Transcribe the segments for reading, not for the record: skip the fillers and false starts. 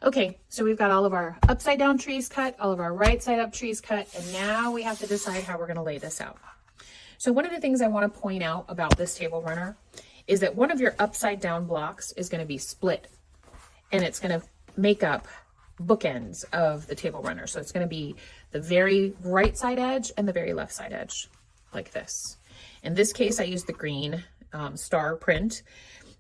Okay, so we've got all of our upside down trees cut, all of our right side up trees cut, and now we have to decide how we're going to lay this out. So one of the things I want to point out about this table runner is that one of your upside down blocks is going to be split, and it's going to make up bookends of the table runner. So it's going to be the very right side edge and the very left side edge, like this. In this case, I used the green star print,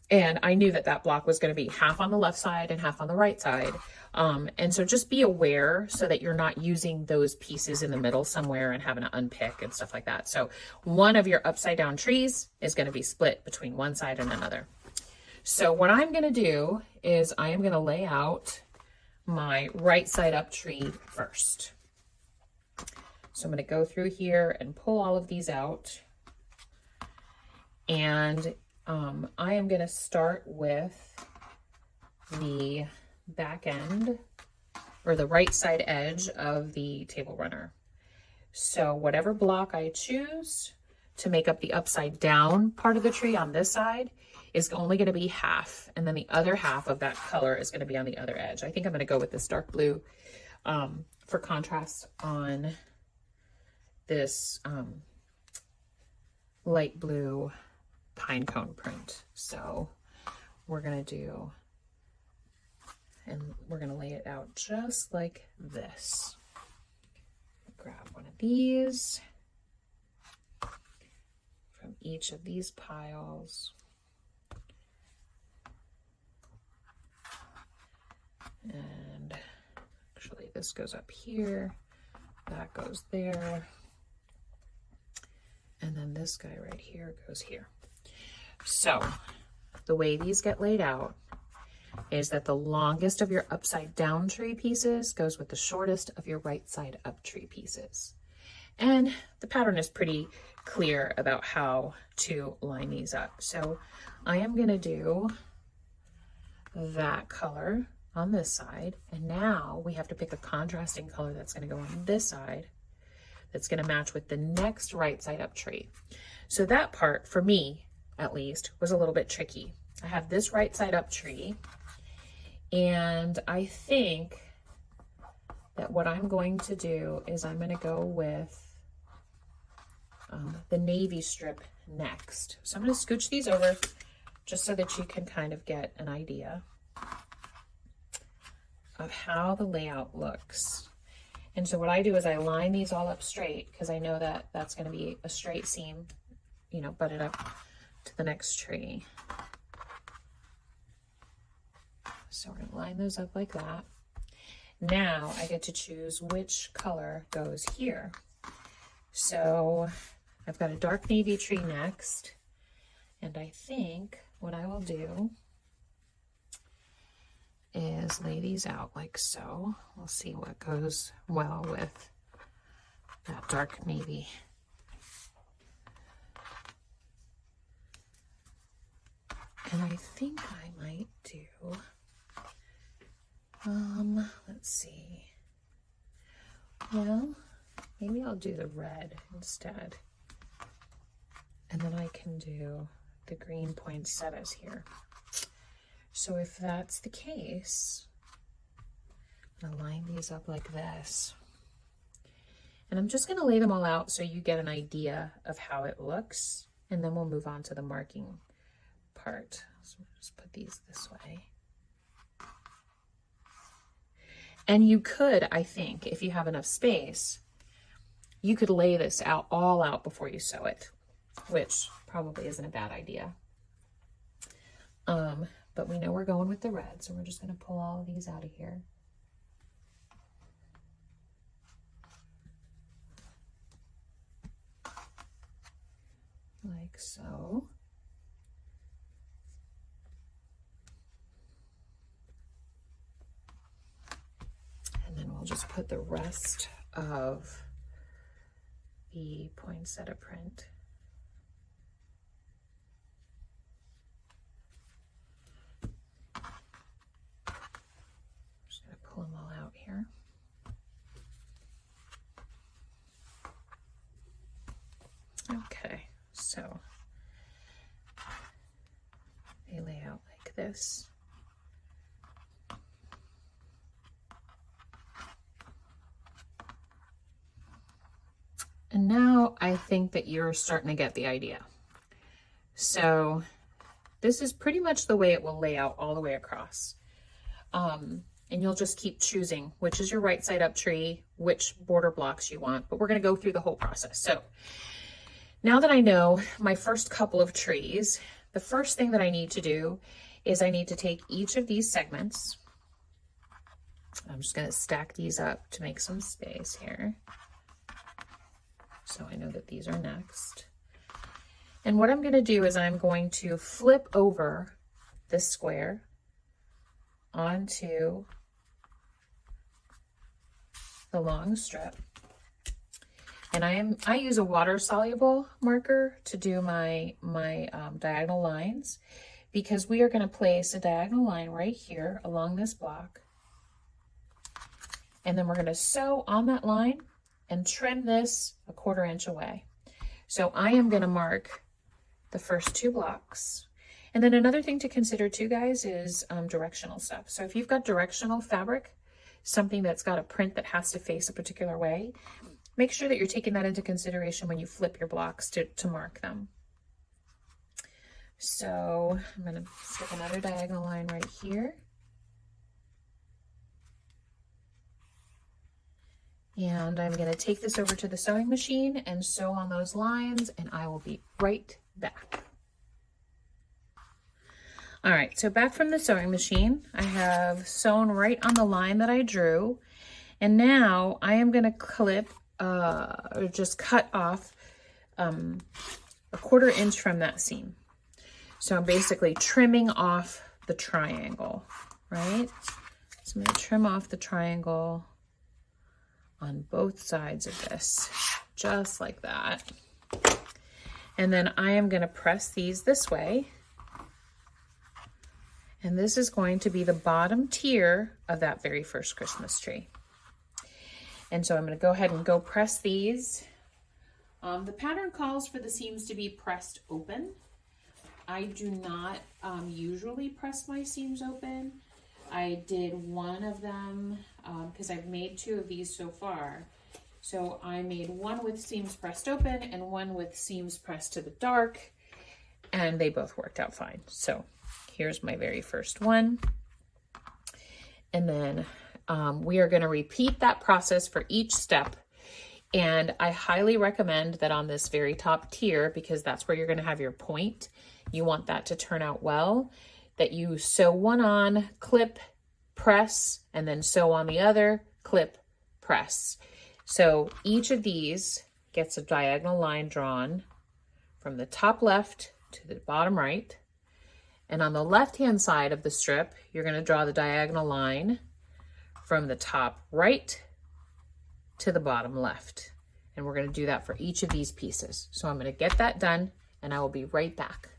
and I knew that that block was going to be half on the left side and half on the right side. And so just be aware so that you're not using those pieces in the middle somewhere and having to unpick and stuff like that. So one of your upside down trees is going to be split between one side and another. So what I'm going to do is I am going to lay out my right side up tree first. So I'm going to go through here and pull all of these out. And I am going to start with the back end or the right side edge of the table runner. So whatever block I choose to make up the upside down part of the tree on this side is only going to be half, and then the other half of that color is going to be on the other edge. I think I'm going to go with this dark blue for contrast on this light blue pine cone print. So we're going to do, and we're going to lay it out just like this. Grab one of these from each of these piles. And actually this goes up here, that goes there, and then this guy right here goes here. So the way these get laid out is that the longest of your upside down tree pieces goes with the shortest of your right side up tree pieces. And the pattern is pretty clear about how to line these up. So I am going to do that color on this side, and now we have to pick a contrasting color that's going to go on this side that's going to match with the next right side up tree. So that part, for me at least, was a little bit tricky. I have this right side up tree, and I think that what I'm going to do is I'm going to go with the navy strip next. So I'm going to scooch these over just so that you can kind of get an idea of how the layout looks. And so what I do is I line these all up straight because I know that that's going to be a straight seam, you know, butted up to the next tree. So we're going to line those up like that. Now I get to choose which color goes here. So I've got a dark navy tree next, and I think what I will do is lay these out like so. We'll see what goes well with that dark navy. And I think I might do, let's see. Well, maybe I'll do the red instead. And then I can do the green poinsettias here. So if that's the case, I'm gonna line these up like this. And I'm just gonna lay them all out so you get an idea of how it looks, and then we'll move on to the marking part. So we'll just put these this way. And you could, I think, if you have enough space, you could lay this out all out before you sew it, which probably isn't a bad idea. But we know we're going with the red, so we're just going to pull all of these out of here. Like so. And then we'll just put the rest of the poinsettia print. Pull them all out here. Okay, so they lay out like this. I think that you're starting to get the idea. So this is pretty much the way it will lay out all the way across. And you'll just keep choosing which is your right side up tree, which border blocks you want, but we're going to go through the whole process. So now that I know my first couple of trees, the first thing that I need to do is I need to take each of these segments. I'm just going to stack these up to make some space here. So I know that these are next. And what I'm going to do is I'm going to flip over this square onto the long strip. And I use a water soluble marker to do my diagonal lines, because we are going to place a diagonal line right here along this block. And then we're going to sew on that line and trim this 1/4 inch away. So I am going to mark the first 2 blocks. And then another thing to consider too, guys, is directional stuff. So if you've got directional fabric, something that's got a print that has to face a particular way, make sure that you're taking that into consideration when you flip your blocks to mark them. So I'm going to stick another diagonal line right here. And I'm going to take this over to the sewing machine and sew on those lines, and I will be right back. All right, so back from the sewing machine, I have sewn right on the line that I drew. And now I am going to clip or just cut off 1/4 inch from that seam. So I'm basically trimming off the triangle, right? So I'm going to trim off the triangle on both sides of this, just like that. And then I am going to press these this way. And this is going to be the bottom tier of that very first Christmas tree. And so I'm going to go ahead and go press these. The pattern calls for the seams to be pressed open. I do not usually press my seams open. I did one of them because I've made 2 of these so far. So I made one with seams pressed open and one with seams pressed to the dark, and they both worked out fine. So here's my very first one. And then we are going to repeat that process for each step. And I highly recommend that on this very top tier, because that's where you're going to have your point, you want that to turn out well, that you sew one on, clip, press, and then sew on the other, clip, press. So each of these gets a diagonal line drawn from the top left to the bottom right. And on the left-hand side of the strip, you're going to draw the diagonal line from the top right to the bottom left. And we're going to do that for each of these pieces. So I'm going to get that done, and I will be right back.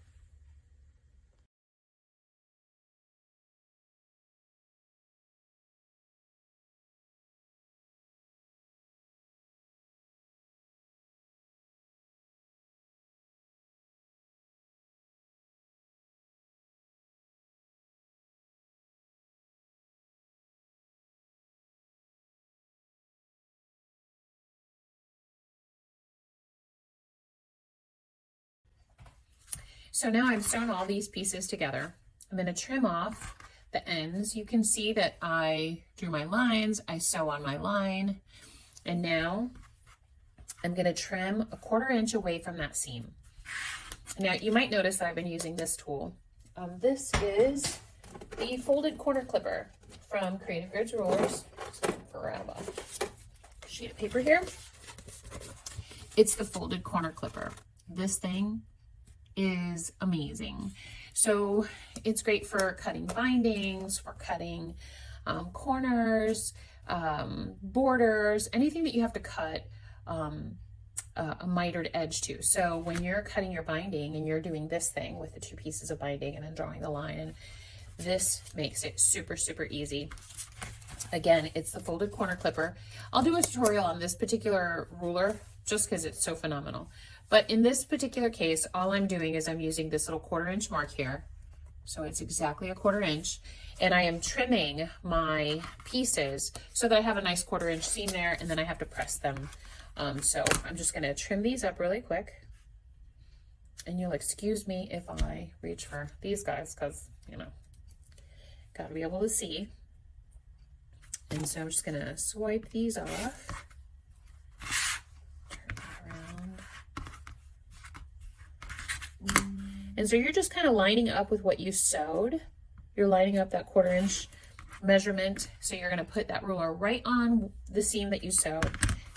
So now I've sewn all these pieces together. I'm going to trim off the ends. You can see that I drew my lines, I sew on my line, and now I'm going to trim 1/4 inch away from that seam. Now you might notice that I've been using this tool. This is the folded corner clipper from Creative Grids Rulers. So grab a sheet of paper here. It's the folded corner clipper. This thing is amazing. So it's great for cutting bindings, for cutting corners, borders, anything that you have to cut a mitered edge to. So when you're cutting your binding and you're doing this thing with the 2 pieces of binding and then drawing the line, and this makes it super, super easy. Again, it's the folded corner clipper. I'll do a tutorial on this particular ruler just because it's so phenomenal. But in this particular case, all I'm doing is I'm using this little 1/4 inch mark here. So it's exactly 1/4 inch. and I am trimming my pieces so that I have a nice 1/4 inch seam there, and then I have to press them. So I'm just gonna trim these up really quick. And you'll excuse me if I reach for these guys because, you know, gotta be able to see. And so I'm just gonna swipe these off. Turn that around. And so you're just kind of lining up with what you sewed. You're lining up that 1/4 inch measurement. So you're gonna put that ruler right on the seam that you sewed,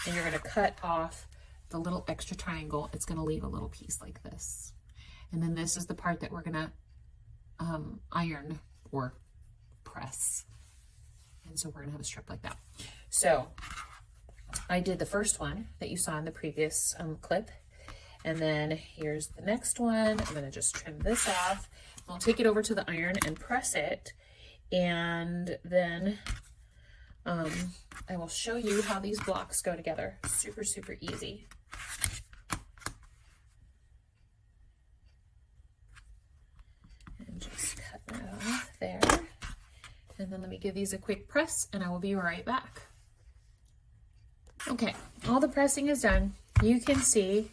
and you're gonna cut off the little extra triangle. It's gonna leave a little piece like this. And then this is the part that we're gonna iron or press. And so we're gonna have a strip like that. So I did the first one that you saw in the previous clip. And then here's the next one. I'm gonna just trim this off. I'll take it over to the iron and press it. And then I will show you how these blocks go together. Super, super easy. And just cut that off there. And then let me give these a quick press and I will be right back. Okay, all the pressing is done. You can see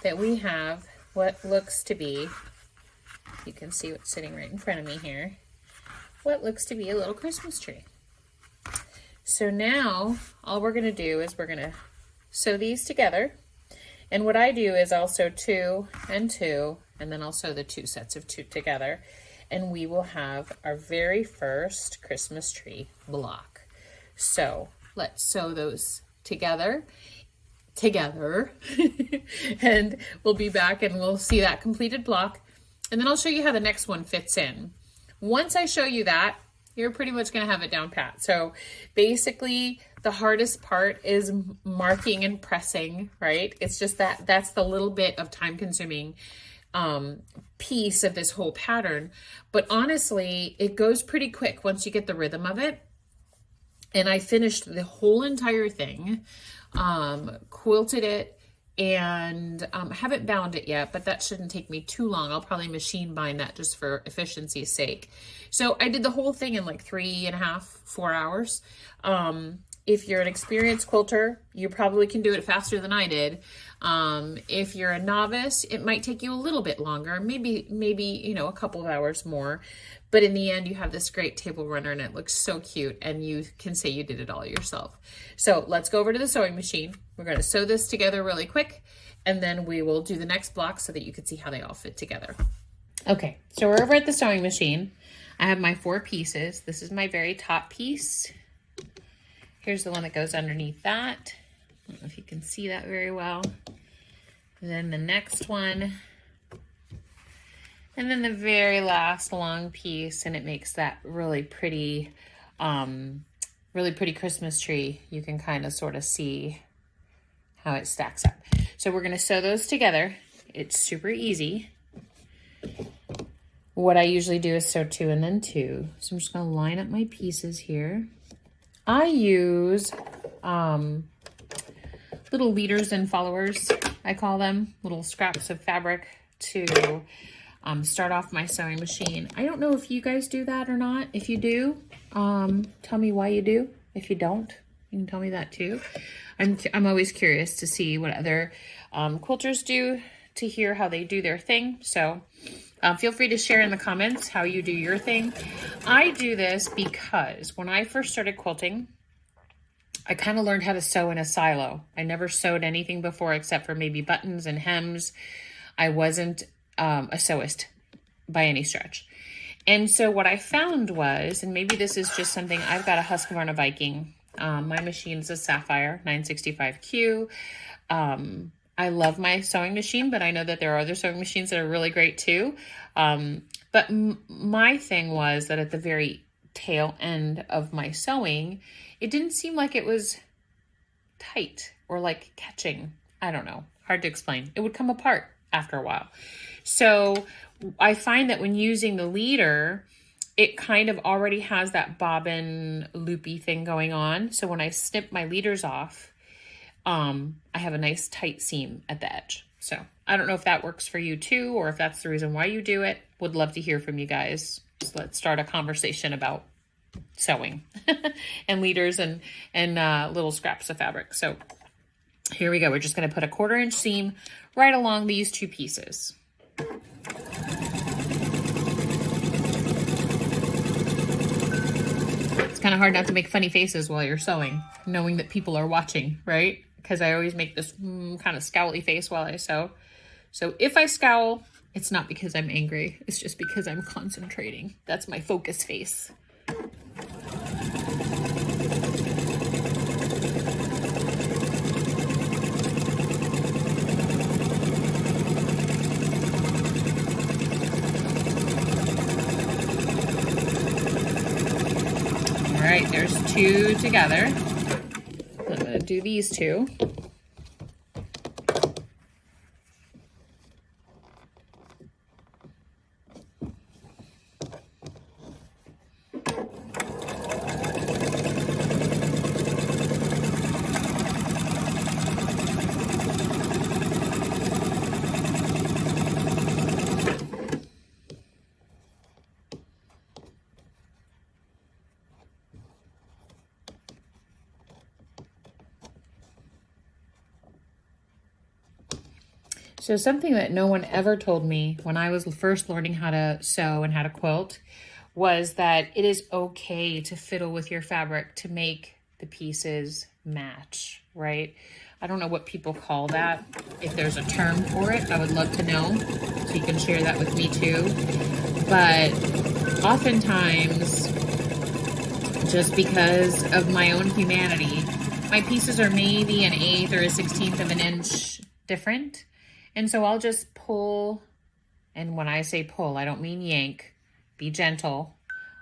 that we have what looks to be, you can see what's sitting right in front of me here, what looks to be a little Christmas tree. So now all we're gonna do is we're gonna sew these together. And what I do is I'll sew 2 and 2, and then I'll sew the 2 sets of 2 together. And we will have our very first Christmas tree block. So let's sew those together, and we'll be back and we'll see that completed block. And then I'll show you how the next one fits in. Once I show you that, you're pretty much gonna have it down pat. So basically the hardest part is marking and pressing, right? It's just that's the little bit of time consuming piece of this whole pattern. But honestly, it goes pretty quick once you get the rhythm of it. And I finished the whole entire thing, quilted it, and haven't bound it yet, but that shouldn't take me too long. I'll probably machine bind that just for efficiency's sake. So I did the whole thing in like 3.5, 4 hours. If you're an experienced quilter, you probably can do it faster than I did. If you're a novice, it might take you a little bit longer, maybe, you know, a couple of hours more. But in the end, you have this great table runner and it looks so cute and you can say you did it all yourself. So let's go over to the sewing machine. We're going to sew this together really quick and then we will do the next block so that you can see how they all fit together. Okay, so we're over at the sewing machine. I have my 4 pieces. This is my very top piece. Here's the one that goes underneath that. I don't know if you can see that very well. And then the next one. And then the very last long piece, and it makes that really pretty Christmas tree. You can kind of sort of see how it stacks up. So we're gonna sew those together. It's super easy. What I usually do is sew 2 and then 2. So I'm just gonna line up my pieces here. I use little leaders and followers, I call them, little scraps of fabric to start off my sewing machine. I don't know if you guys do that or not. If you do, tell me why you do. If you don't, you can tell me that too. I'm always curious to see what other quilters do, to hear how they do their thing. So feel free to share in the comments how you do your thing. I do this because when I first started quilting, I kind of learned how to sew in a silo. I never sewed anything before except for maybe buttons and hems. I wasn't a sewist by any stretch. And so what I found was, and maybe this is just something, I've got a Husqvarna Viking. My machine is a Sapphire 965Q. I love my sewing machine, but I know that there are other sewing machines that are really great too. But my thing was that at the very tail end of my sewing, it didn't seem like it was tight or like catching. I don't know, hard to explain. It would come apart after a while. So I find that when using the leader, it kind of already has that bobbin loopy thing going on. So when I snip my leaders off, I have a nice tight seam at the edge. So I don't know if that works for you too, or if that's the reason why you do it. Would love to hear from you guys. So let's start a conversation about sewing and leaders and little scraps of fabric. So here we go. We're just going to put a 1/4 inch seam right along these 2 pieces. It's kind of hard not to make funny faces while you're sewing, knowing that people are watching, right? Because I always make this kind of scowly face while I sew. So if I scowl, it's not because I'm angry. It's just because I'm concentrating. That's my focus face. All right, there's 2 together. I'm gonna do these 2. So something that no one ever told me when I was first learning how to sew and how to quilt was that it is okay to fiddle with your fabric to make the pieces match, right? I don't know what people call that. If there's a term for it, I would love to know, so you can share that with me too. But oftentimes, just because of my own humanity, my pieces are maybe an 1/8 or a 1/16 of an inch different. And so I'll just pull, and when I say pull, I don't mean yank, be gentle.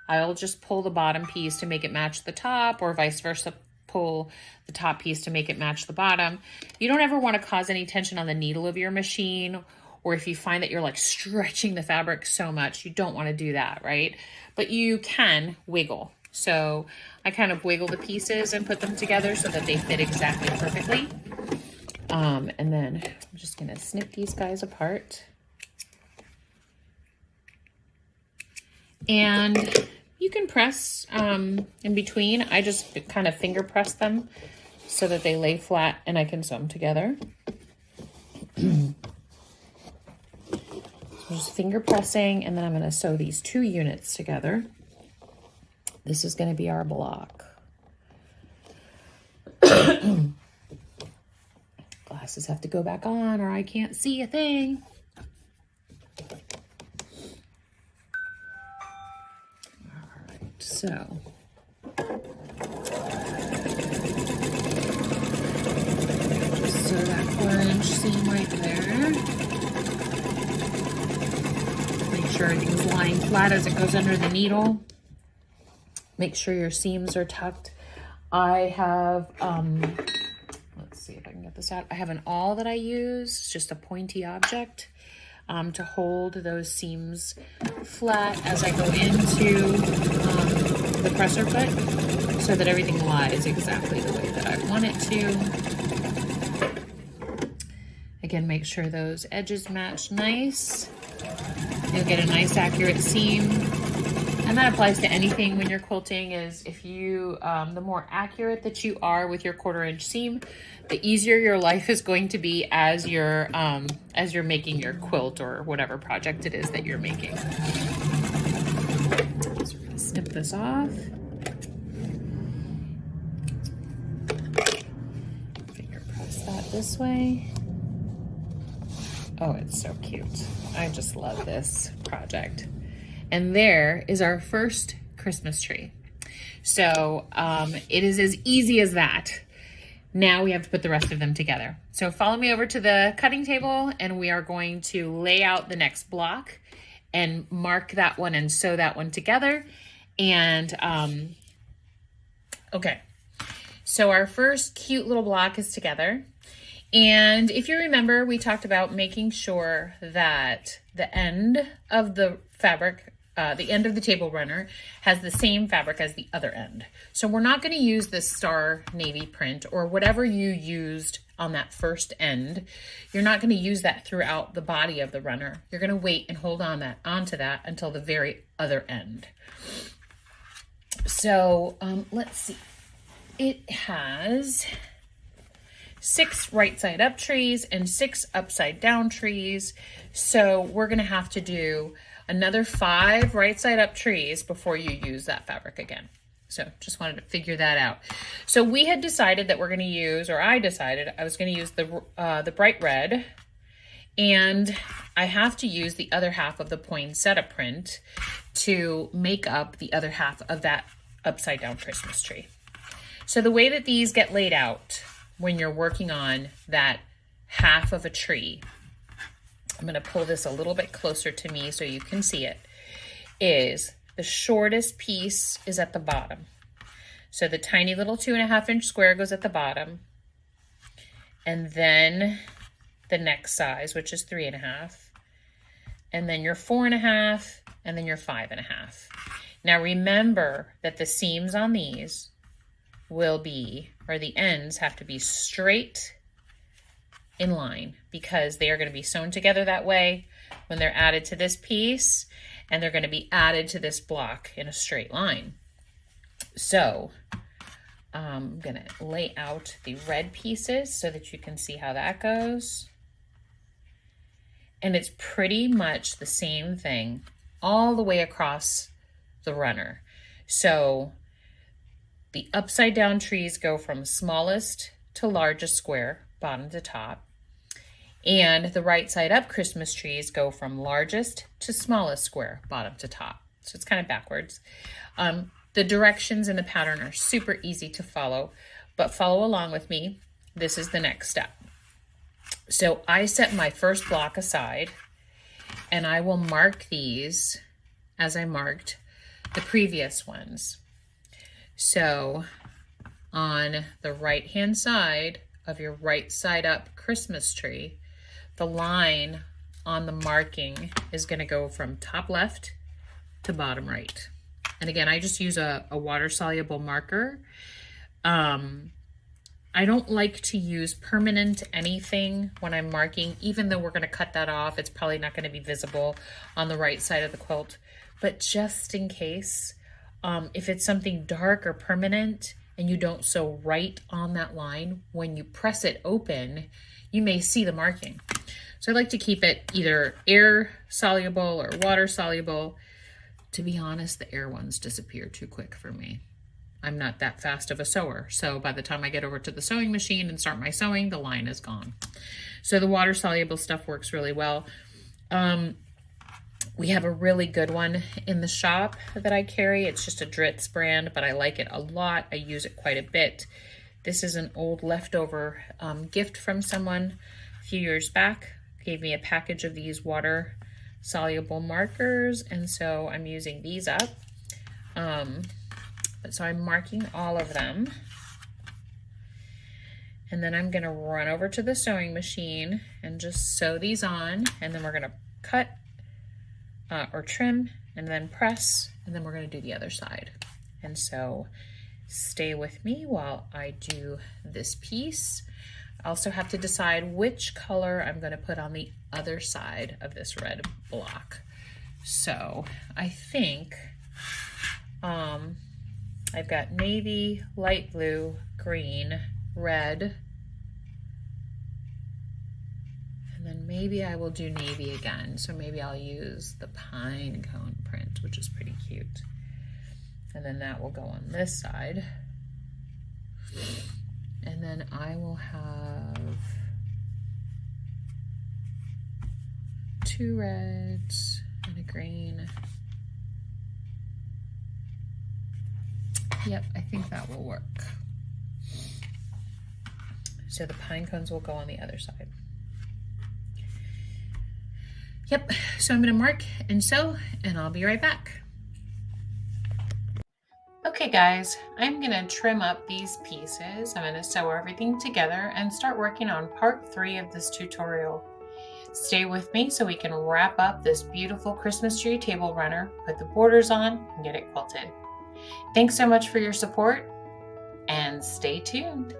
I'll just pull the bottom piece to make it match the top, or vice versa, pull the top piece to make it match the bottom. You don't ever want to cause any tension on the needle of your machine, or if you find that you're like stretching the fabric so much, you don't want to do that, right? But you can wiggle. So I kind of wiggle the pieces and put them together so that they fit exactly perfectly. And then I'm just gonna snip these guys apart. And you can press in between. I just kind of finger press them so that they lay flat and I can sew them together. So just finger pressing, and then I'm gonna sew these 2 units together. This is gonna be our block. Glasses have to go back on or I can't see a thing. All right, so. Just sew that 1/4 inch seam right there. Make sure everything's lying flat as it goes under the needle. Make sure your seams are tucked. I have, let's see if I can get this out. I have an awl that I use. It's just a pointy object to hold those seams flat as I go into the presser foot so that everything lies exactly the way that I want it to. Again, make sure those edges match nice. You'll get a nice accurate seam. And that applies to anything when you're quilting, is if you, the more accurate that you are with your 1/4 inch seam, the easier your life is going to be as you're making your quilt or whatever project it is that you're making. So we're gonna snip this off. Finger press that this way. Oh, it's so cute. I just love this project. And there is our first Christmas tree. So it is as easy as that. Now we have to put the rest of them together. So follow me over to the cutting table and we are going to lay out the next block and mark that one and sew that one together. And okay, so our first cute little block is together. And if you remember, we talked about making sure that the end of the fabric the end of the table runner has the same fabric as the other end. So we're not going to use this star navy print or whatever you used on that first end. You're not going to use that throughout the body of the runner. You're going to wait and hold onto that until the very other end. So let's see. It has 6 right side up trees and 6 upside down trees. So we're going to have to do another 5 right side up trees before you use that fabric again. So just wanted to figure that out. So we had decided that we're going to use, or I decided I was going to use the bright red, and I have to use the other half of the poinsettia print to make up the other half of that upside down Christmas tree. So the way that these get laid out when you're working on that half of a tree, I'm going to pull this a little bit closer to me so you can see it, is the shortest piece is at the bottom. So the tiny little 2.5 inch square goes at the bottom, and then the next size, which is 3.5, and then your 4.5, and then your 5.5. Now remember that the seams on these will be, or the ends have to be straight in line, because they are going to be sewn together that way when they're added to this piece, and they're going to be added to this block in a straight line. So I'm going to lay out the red pieces so that you can see how that goes. And it's pretty much the same thing all the way across the runner. So the upside down trees go from smallest to largest square, bottom to top. And the right side up Christmas trees go from largest to smallest square, bottom to top. So it's kind of backwards. The directions in the pattern are super easy to follow, but follow along with me. This is the next step. So I set my first block aside, and I will mark these as I marked the previous ones. So on the right-hand side of your right side up Christmas tree, the line on the marking is going to go from top left to bottom right. And again, I just use a water-soluble marker. I don't like to use permanent anything when I'm marking, even though we're going to cut that off. It's probably not going to be visible on the right side of the quilt. But just in case, if it's something dark or permanent and you don't sew right on that line, when you press it open, you may see the marking. So I like to keep it either air soluble or water soluble. To be honest, the air ones disappear too quick for me. I'm not that fast of a sewer. So by the time I get over to the sewing machine and start my sewing, the line is gone. So the water soluble stuff works really well. We have a really good one in the shop that I carry. It's just a Dritz brand, but I like it a lot. I use it quite a bit. This is an old leftover gift from someone a few years back. Gave me a package of these water soluble markers, and so I'm using these up. So I'm marking all of them, and then I'm going to run over to the sewing machine and just sew these on, and then we're going to cut or trim and then press, and then we're going to do the other side. And so stay with me while I do this piece. I also have to decide which color I'm going to put on the other side of this red block. So I think I've got navy, light blue, green, red, and then maybe I will do navy again. So maybe I'll use the pine cone print, which is pretty cute. And then that will go on this side. And then I will have 2 reds and a green. Yep, I think that will work. So the pine cones will go on the other side. Yep, so I'm gonna mark and sew, and I'll be right back. Okay guys, I'm gonna trim up these pieces. I'm gonna sew everything together and start working on part 3 of this tutorial. Stay with me so we can wrap up this beautiful Christmas tree table runner, put the borders on, and get it quilted. Thanks so much for your support, and stay tuned.